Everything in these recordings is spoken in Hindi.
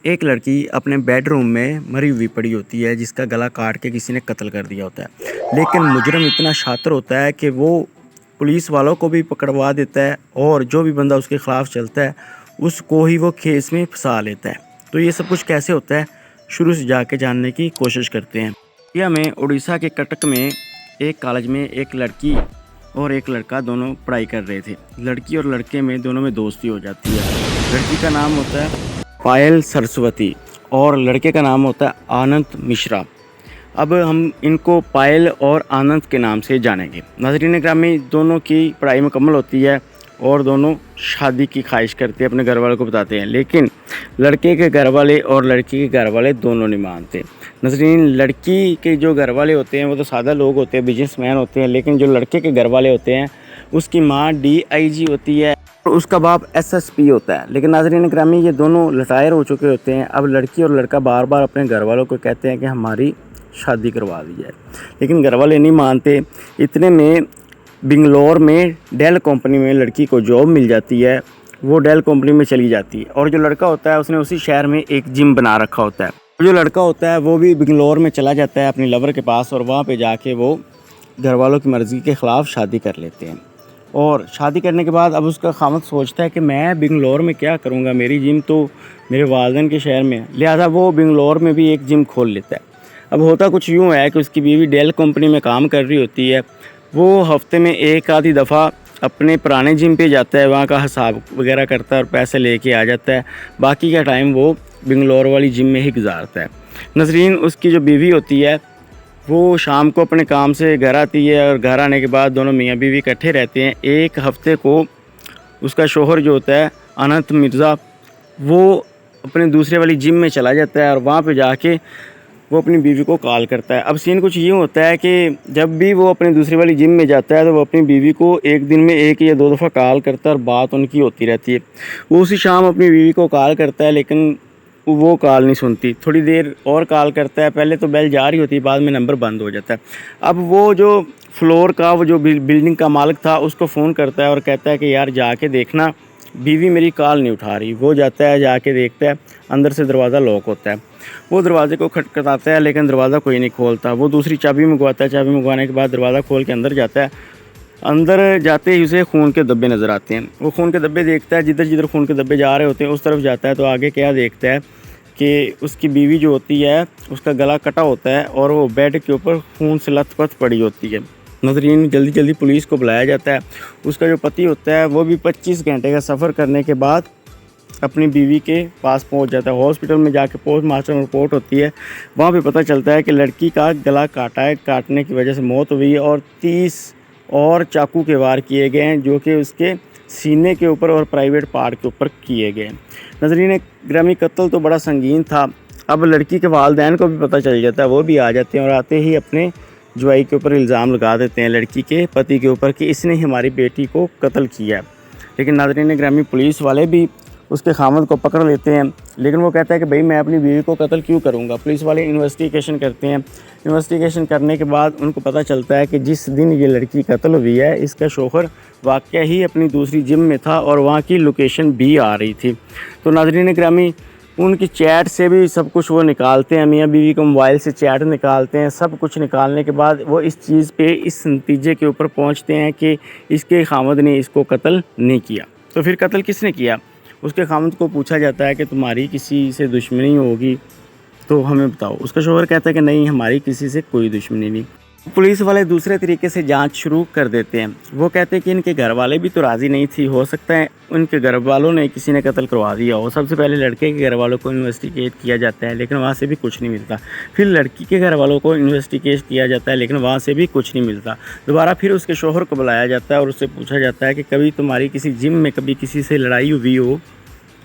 एक लड़की अपने बेडरूम में मरी हुई पड़ी होती है जिसका गला काट के किसी ने कत्ल कर दिया होता है। लेकिन मुजरम इतना शातिर होता है कि वो पुलिस वालों को भी पकड़वा देता है और जो भी बंदा उसके ख़िलाफ़ चलता है उसको ही वो केस में फंसा लेता है। तो ये सब कुछ कैसे होता है, शुरू से जाके जानने की कोशिश करते हैं। इंडिया में उड़ीसा के कटक में एक कॉलेज में एक लड़की और एक लड़का दोनों पढ़ाई कर रहे थे। लड़की और लड़के में दोनों में दोस्ती हो जाती है। लड़की का नाम होता है पायल सरस्वती और लड़के का नाम होता है आनंद मिश्रा। अब हम इनको पायल और आनंद के नाम से जानेंगे। नाज़रीन ग्रामी, दोनों की पढ़ाई मुकम्मल होती है और दोनों शादी की ख्वाहिश करते हैं, अपने घर वालों को बताते हैं। लेकिन लड़के के घर वाले और लड़की के घर वाले दोनों नहीं मानते। नाज़रीन, लड़की के जो घर वाले होते हैं वो तो सादा लोग होते हैं, बिजनेसमैन होते हैं। लेकिन जो लड़के के घर वाले होते हैं उसकी माँ DIG होती है और उसका बाप SSP होता है। लेकिन नाज़रीन ग्रामी, ये दोनों रिटायर हो चुके होते हैं। अब लड़की और लड़का बार बार अपने घर वालों को कहते हैं कि हमारी शादी करवा दी जाए, लेकिन घर वाले नहीं मानते। इतने में बेंगलोर में डेल कंपनी में लड़की को जॉब मिल जाती है। वो डेल कंपनी में चली जाती है और जो लड़का होता है उसने उसी शहर में एक जिम बना रखा होता है। जो लड़का होता है वो भी बेंगलोर में चला जाता है अपनी लवर के पास और वहाँ पे जाके वो घर वालों की मर्ज़ी के ख़िलाफ़ शादी कर लेते हैं। और शादी करने के बाद अब उसका खामद सोचता है कि मैं बेंगलोर में क्या करूँगा, मेरी जिम तो मेरे वालिदैन के शहर में है। लिहाजा वो बेंगलोर में भी एक जिम खोल लेता है। अब होता कुछ यूँ है कि उसकी बीवी डेल कंपनी में काम कर रही होती है। वो हफ्ते में एक आधी दफ़ा अपने पुराने जिम पे जाता है, वहाँ का हिसाब वगैरह करता है और पैसे लेके आ जाता है। बाकी का टाइम वो बेंगलोर वाली जिम में ही गुजारता है। नज़रीन, उसकी जो बीवी होती है वो शाम को अपने काम से घर आती है और घर आने के बाद दोनों मियाँ बीवी इकट्ठे रहते हैं। एक हफ्ते को उसका शोहर जो होता है अनंत मिर्ज़ा, वो अपने दूसरे वाली जिम में चला जाता है और वहाँ पे जाके वो अपनी बीवी को कॉल करता है। अब सीन कुछ यूँ होता है कि जब भी वो अपनी दूसरी वाली जिम में जाता है तो वो अपनी बीवी को एक दिन में एक या दो दफ़ा कॉल करता है और बात उनकी होती रहती है। वो उसी शाम अपनी बीवी को कॉल करता है लेकिन वो कॉल नहीं सुनती। थोड़ी देर और कॉल करता है, पहले तो बेल जा रही होती है, बाद में नंबर बंद हो जाता है। अब वो जो फ्लोर का वो जो बिल्डिंग का मालिक था उसको फ़ोन करता है और कहता है कि यार जाके देखना, बीवी मेरी कॉल नहीं उठा रही। वो जाता है, जाके देखता है, अंदर से दरवाज़ा लॉक होता है। वो दरवाजे को खटखटाता है लेकिन दरवाज़ा कोई नहीं खोलता। वो दूसरी चाबी मंगवाता है, चाबी मंगवाने के बाद दरवाज़ा खोल के अंदर जाता है। अंदर जाते ही उसे खून के धब्बे नज़र आते हैं। वो खून के धब्बे देखता है, जिधर जिधर खून के धब्बे जा रहे होते हैं उस तरफ जाता है तो आगे क्या देखता है कि उसकी बीवी जो होती है उसका गला कटा होता है और वो बेड के ऊपर खून से लथपथ पड़ी होती है। नज़रीन, जल्दी जल्दी पुलिस को बुलाया जाता है। उसका जो पति होता है वो भी 25 घंटे का सफ़र करने के बाद अपनी बीवी के पास पहुंच जाता है। हॉस्पिटल में जाके पोस्टमार्टम रिपोर्ट होती है। वहाँ पे पता चलता है कि लड़की का गला काटा है, काटने की वजह से मौत हुई है और 30 और चाकू के वार किए गए हैं जो कि उसके सीने के ऊपर और प्राइवेट पार्ट के ऊपर किए गए हैं। नज़रीन ग्रामी, कत्ल तो बड़ा संगीन था। अब लड़की के वालिदैन को भी पता चल जाता है, वो भी आ जाते हैं और आते ही अपने जुआई के ऊपर इल्ज़ाम लगा देते हैं लड़की के पति के ऊपर कि इसने ही हमारी बेटी को कत्ल किया है। लेकिन नाज़रीन ग्रामी, पुलिस वाले भी उसके खामद को पकड़ लेते हैं लेकिन वो कहता है कि भाई मैं अपनी बीवी को कत्ल क्यों करूँगा। पुलिस वाले इन्वेस्टिगेशन करते हैं। इन्वेस्टिगेशन करने के बाद उनको पता चलता है कि जिस दिन ये लड़की कत्ल हुई है इसका शौहर वाकई ही अपनी दूसरी जिम में था और वहाँ की लोकेशन भी आ रही थी। तो नाज़रीन ग्रामी, उनकी चैट से भी सब कुछ वो निकालते हैं, मियाँ बीवी को मोबाइल से चैट निकालते हैं। सब कुछ निकालने के बाद वो इस चीज़ पे, इस नतीजे के ऊपर पहुँचते हैं कि इसके खामद ने इसको कत्ल नहीं किया। तो फिर कत्ल किसने किया? उसके खामद को पूछा जाता है कि तुम्हारी किसी से दुश्मनी होगी तो हमें बताओ। उसका शौहर कहता है कि नहीं, हमारी किसी से कोई दुश्मनी नहीं। पुलिस वाले दूसरे तरीके से जांच शुरू कर देते हैं। वो कहते हैं कि इनके घर वाले भी तो राज़ी नहीं थी, हो सकता है उनके घर वालों ने किसी ने कत्ल करवा दिया हो। सबसे पहले लड़के के घर वालों को इन्वेस्टिगेट किया जाता है लेकिन वहाँ से भी कुछ नहीं मिलता। फिर लड़की के घर वालों को इन्वेस्टिगेट किया जाता है लेकिन वहाँ से भी कुछ नहीं मिलता। दोबारा फिर उसके शौहर को बुलाया जाता है और उससे पूछा जाता है कि कभी तुम्हारी किसी जिम में कभी किसी से लड़ाई हुई हो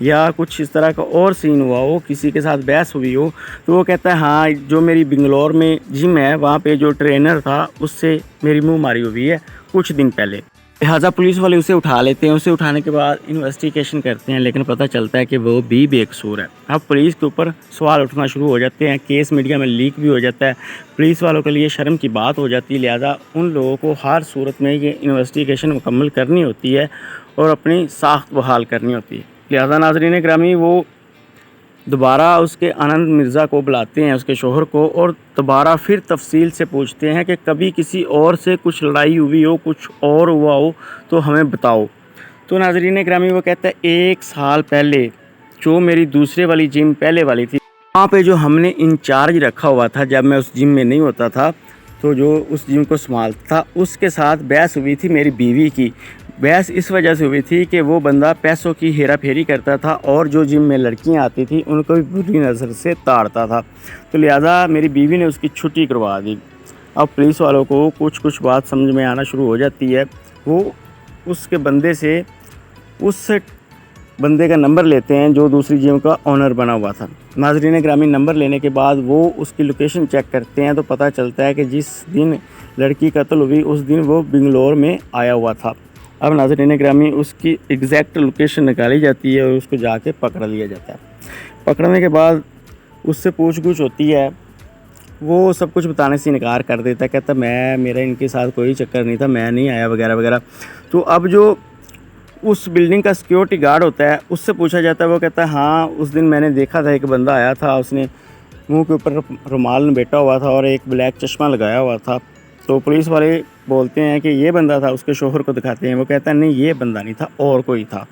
या कुछ इस तरह का और सीन हुआ हो, किसी के साथ बहस हुई हो। तो वो कहता है हाँ, जो मेरी बेंगलोर में जिम है वहाँ पे जो ट्रेनर था उससे मेरी मुंह मारी हुई है कुछ दिन पहले। लिहाजा पुलिस वाले उसे उठा लेते हैं। उसे उठाने के बाद इन्वेस्टिगेशन करते हैं लेकिन पता चलता है कि वो भी बेकसूर है। अब पुलिस के ऊपर सवाल उठना शुरू हो जाते हैं। केस मीडिया में लीक भी हो जाता है। पुलिस वालों के लिए शर्म की बात हो जाती है। लिहाजा उन लोगों को हर सूरत में ये इन्वेस्टिगेशन मुकम्मल करनी होती है और अपनी साख्त बहाल करनी होती है। लिहाजा नाज़रीन ग्रामी, वो दोबारा उसके आनंद मिर्ज़ा को बुलाते हैं, उसके शौहर को, और दोबारा फिर तफसील से पूछते हैं कि कभी किसी और से कुछ लड़ाई हुई हो, कुछ और हुआ हो तो हमें बताओ। तो नाज़रीन गिरामी वो कहता है 1 साल पहले जो मेरी दूसरे वाली जिम पहले वाली थी, वहाँ पे जो हमने इंचार्ज रखा हुआ था, जब मैं उस जिम में नहीं होता था, तो जो उस जिम को संभालता था उसके साथ बहस हुई थी मेरी बीवी की। बहस इस वजह से हुई थी कि वो बंदा पैसों की हेरा फेरी करता था और जो जिम में लड़कियां आती थी उनको भी बुरी नज़र से ताड़ता था। तो लिहाजा मेरी बीवी ने उसकी छुट्टी करवा दी। अब पुलिस वालों को कुछ कुछ बात समझ में आना शुरू हो जाती है। वो उसके बंदे से उस बंदे का नंबर लेते हैं जो दूसरी जिम का ओनर बना हुआ था। नाज़रीन ग्रामीण नंबर लेने के बाद वो उसकी लोकेशन चेक करते हैं तो पता चलता है कि जिस दिन लड़की कत्ल हुई उस दिन वो बेंगलोर में आया हुआ था। अब नाज़रीन ग्रामीण उसकी एग्जैक्ट लोकेशन निकाली जाती है और उसको जाके पकड़ लिया जाता है। पकड़ने के बाद उससे पूछ-गुछ होती है। वो सब कुछ बताने से इनकार कर देता है, कहता मेरा इनके साथ कोई चक्कर नहीं था, मैं नहीं आया वगैरह वगैरह। तो अब जो उस बिल्डिंग का सिक्योरिटी गार्ड होता है उससे पूछा जाता है, वो कहता है हाँ उस दिन मैंने देखा था, एक बंदा आया था, उसने मुंह के ऊपर रुमाल लपेटा हुआ था और एक ब्लैक चश्मा लगाया हुआ था। तो पुलिस वाले बोलते हैं कि ये बंदा था, उसके शोहर को दिखाते हैं, वो कहता है नहीं ये बंदा नहीं था और कोई था।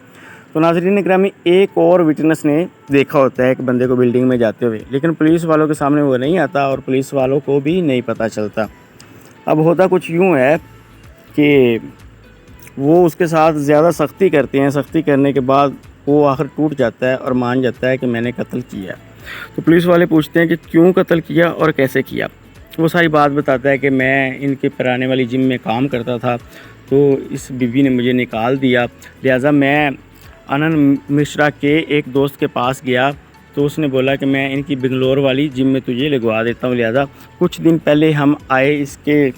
तो नाज़रीन ग्रामी एक और विटनेस ने देखा होता है एक बंदे को बिल्डिंग में जाते हुए, लेकिन पुलिस वालों के सामने वो नहीं आता और पुलिस वालों को भी नहीं पता चलता। अब होता कुछ यूँ है कि वो उसके साथ ज़्यादा सख्ती करते हैं। सख्ती करने के बाद वो आखिर टूट जाता है और मान जाता है कि मैंने कत्ल किया। तो पुलिस वाले पूछते हैं कि क्यों कत्ल किया और कैसे किया। वो सारी बात बताता है कि मैं इनके पुराने वाली जिम में काम करता था, तो इस बीवी ने मुझे निकाल दिया, लिहाजा मैं आनंद मिश्रा के एक दोस्त के पास गया तो उसने बोला कि मैं इनकी बेंगलोर वाली जिम में तुझे लगवा देता हूँ। लिहाजा कुछ दिन पहले हम आए इसके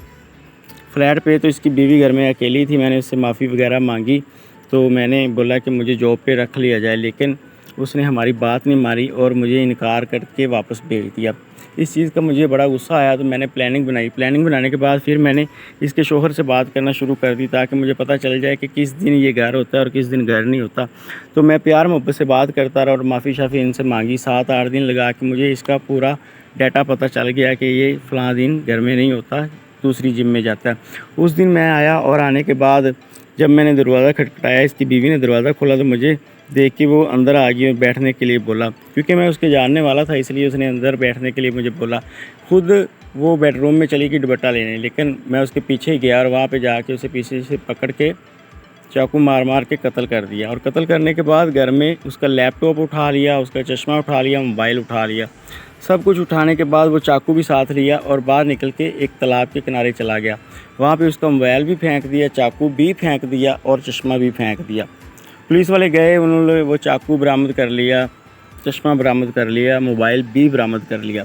फ्लैट पे, तो इसकी बीवी घर में अकेली थी। मैंने उससे माफ़ी वगैरह मांगी, तो मैंने बोला कि मुझे जॉब पे रख लिया जाए, लेकिन उसने हमारी बात नहीं मारी और मुझे इनकार करके वापस भेज दिया। इस चीज़ का मुझे बड़ा गुस्सा आया, तो मैंने प्लानिंग बनाई। प्लानिंग बनाने के बाद फिर मैंने इसके शौहर से बात करना शुरू कर दी ताकि मुझे पता चल जाए कि किस दिन ये घर होता है और किस दिन घर नहीं होता। तो मैं प्यार मोहब्बत से बात करता रहा और माफ़ी शाफ़ी इनसे मांगी। 7-8 दिन लगा के मुझे इसका पूरा डाटा पता चल गया कि ये फ़लाँ दिन घर में नहीं होता, दूसरी जिम में जाता है। उस दिन मैं आया और आने के बाद जब मैंने दरवाज़ा खटखटाया, इसकी बीवी ने दरवाज़ा खोला तो मुझे देख के वो अंदर आ गई और बैठने के लिए बोला। क्योंकि मैं उसके जानने वाला था इसलिए उसने अंदर बैठने के लिए मुझे बोला। खुद वो बेडरूम में चली गई दुपट्टा लेने, लेकिन मैं उसके पीछे ही गया और वहाँ पे जाके उसे पीछे से पकड़ के चाकू मार मार के कत्ल कर दिया। और कत्ल करने के बाद घर में उसका लैपटॉप उठा लिया, उसका चश्मा उठा लिया, मोबाइल उठा लिया। सब कुछ उठाने के बाद वो चाकू भी साथ लिया और बाहर निकल के एक तालाब के किनारे चला गया। वहाँ पे उसका मोबाइल भी फेंक दिया, चाकू भी फेंक दिया और चश्मा भी फेंक दिया। पुलिस वाले गए, उन्होंने वो चाकू बरामद कर लिया, चश्मा बरामद कर लिया, मोबाइल भी बरामद कर लिया,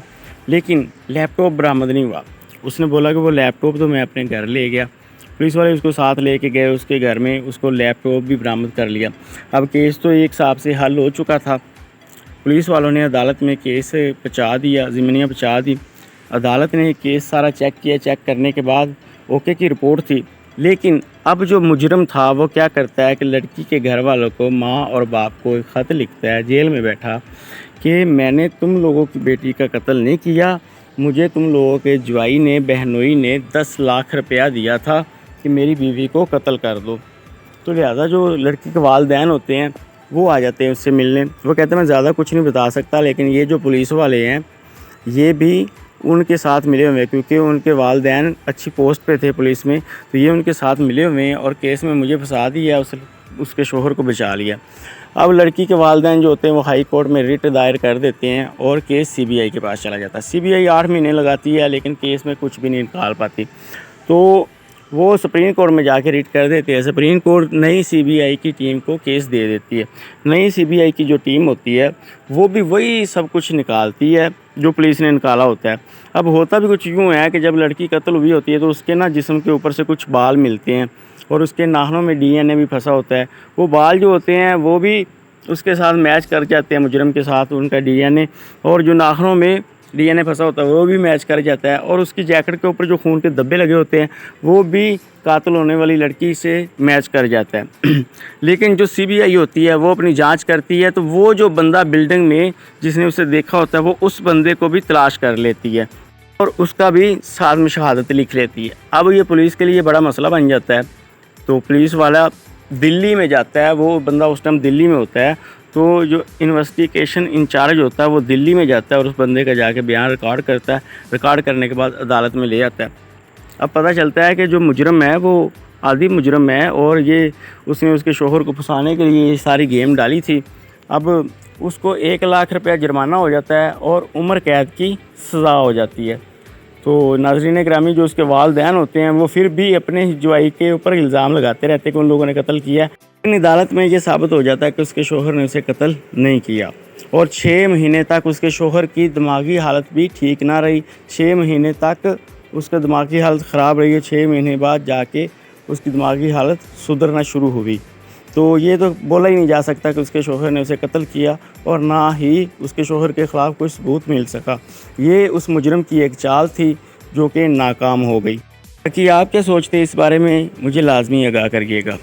लेकिन लैपटॉप बरामद नहीं हुआ। उसने बोला कि वो लैपटॉप तो मैं अपने घर ले गया। पुलिस वाले उसको साथ लेके गए उसके घर में, उसको लैपटॉप भी बरामद कर लिया। अब केस तो एक हिसाब से हल हो चुका था। पुलिस वालों ने अदालत में केस पहुँचा दिया, ज़िम्मेदारियाँ पहुँचा दी। अदालत ने केस सारा चेक किया। चेक करने के बाद ओके की रिपोर्ट थी। लेकिन अब जो मुजरम था वो क्या करता है कि लड़की के घर वालों को, माँ और बाप को एक ख़त लिखता है जेल में बैठा कि मैंने तुम लोगों की बेटी का कत्ल नहीं किया, मुझे तुम लोगों के जवाई ने, बहनोई ने 10 लाख रुपया दिया था कि मेरी बीवी को कत्ल कर दो। तो लिहाजा जो लड़की के वालिदैन होते हैं वो आ जाते हैं उससे मिलने। वो कहते हैं मैं ज़्यादा कुछ नहीं बता सकता, लेकिन ये जो पुलिस वाले हैं ये भी उनके साथ मिले हुए हैं, क्योंकि उनके वालिदैन अच्छी पोस्ट पे थे पुलिस में, तो ये उनके साथ मिले हुए हैं और केस में मुझे फंसा दिया, उसके शोहर को बचा लिया। अब लड़की के वालिदैन जो होते हैं वो हाई कोर्ट में रिट दायर कर देते हैं और केस सीबीआई के पास चला जाता है। सीबीआई 8 महीने लगाती है, लेकिन केस में कुछ भी नहीं निकाल पाती। तो वो सुप्रीम कोर्ट में जाके रिट कर देते हैं। सुप्रीम कोर्ट नई सीबीआई की टीम को केस दे देती है। नई सीबीआई की जो टीम होती है वो भी वही सब कुछ निकालती है जो पुलिस ने निकाला होता है। अब होता भी कुछ यूँ है कि जब लड़की कत्ल हुई होती है तो उसके ना जिस्म के ऊपर से कुछ बाल मिलते हैं और उसके नाखूनों में डीएनए भी फंसा होता है। वो बाल जो होते हैं वो भी उसके साथ मैच कर जाते हैं मुजरम के साथ, उनका डीएनए, और जो नाखूनों में डीएनए फंसा होता है वो भी मैच कर जाता है, और उसकी जैकेट के ऊपर जो खून के धब्बे लगे होते हैं वो भी कातिल होने वाली लड़की से मैच कर जाता है। लेकिन जो सीबीआई होती है वो अपनी जांच करती है, तो वो जो बंदा बिल्डिंग में जिसने उसे देखा होता है वो उस बंदे को भी तलाश कर लेती है और उसका भी साथ में शहादत लिख लेती है। अब ये पुलिस के लिए बड़ा मसला बन जाता है। तो पुलिस वाला दिल्ली में जाता है, वो बंदा उस टाइम दिल्ली में होता है, तो जो इन्वेस्टिगेशन इंचार्ज होता है वो दिल्ली में जाता है और उस बंदे का जाके बयान रिकॉर्ड करता है। रिकॉर्ड करने के बाद अदालत में ले आता है। अब पता चलता है कि जो मुजरम है वो आदि मुजरम है और ये उसने उसके शोहर को फंसाने के लिए ये सारी गेम डाली थी। अब उसको 1 लाख रुपया जुर्माना हो जाता है और उम्र कैद की सज़ा हो जाती है। तो नाज़रीन ग्रामी, जो उसके वालिदैन होते हैं वो फिर भी अपने जवाई के ऊपर इल्ज़ाम लगाते रहते हैं कि उन लोगों ने कत्ल किया। लेकिन अदालत में ये साबित हो जाता है कि उसके शोहर ने उसे कत्ल नहीं किया और 6 महीने तक उसके शोहर की दिमागी हालत भी ठीक ना रही। 6 महीने तक उसका दिमागी हालत ख़राब रही है। 6 महीने बाद जाके उसकी दिमागी हालत सुधरना शुरू हुई। तो ये तो बोला ही नहीं जा सकता कि उसके शोहर ने उसे कत्ल किया और ना ही उसके शोहर के ख़िलाफ़ कोई सबूत मिल सका। ये उस मुजरम की एक चाल थी जो कि नाकाम हो गई। ताकि आप क्या सोचते हैं इस बारे में मुझे लाजमी आगाह करिएगा।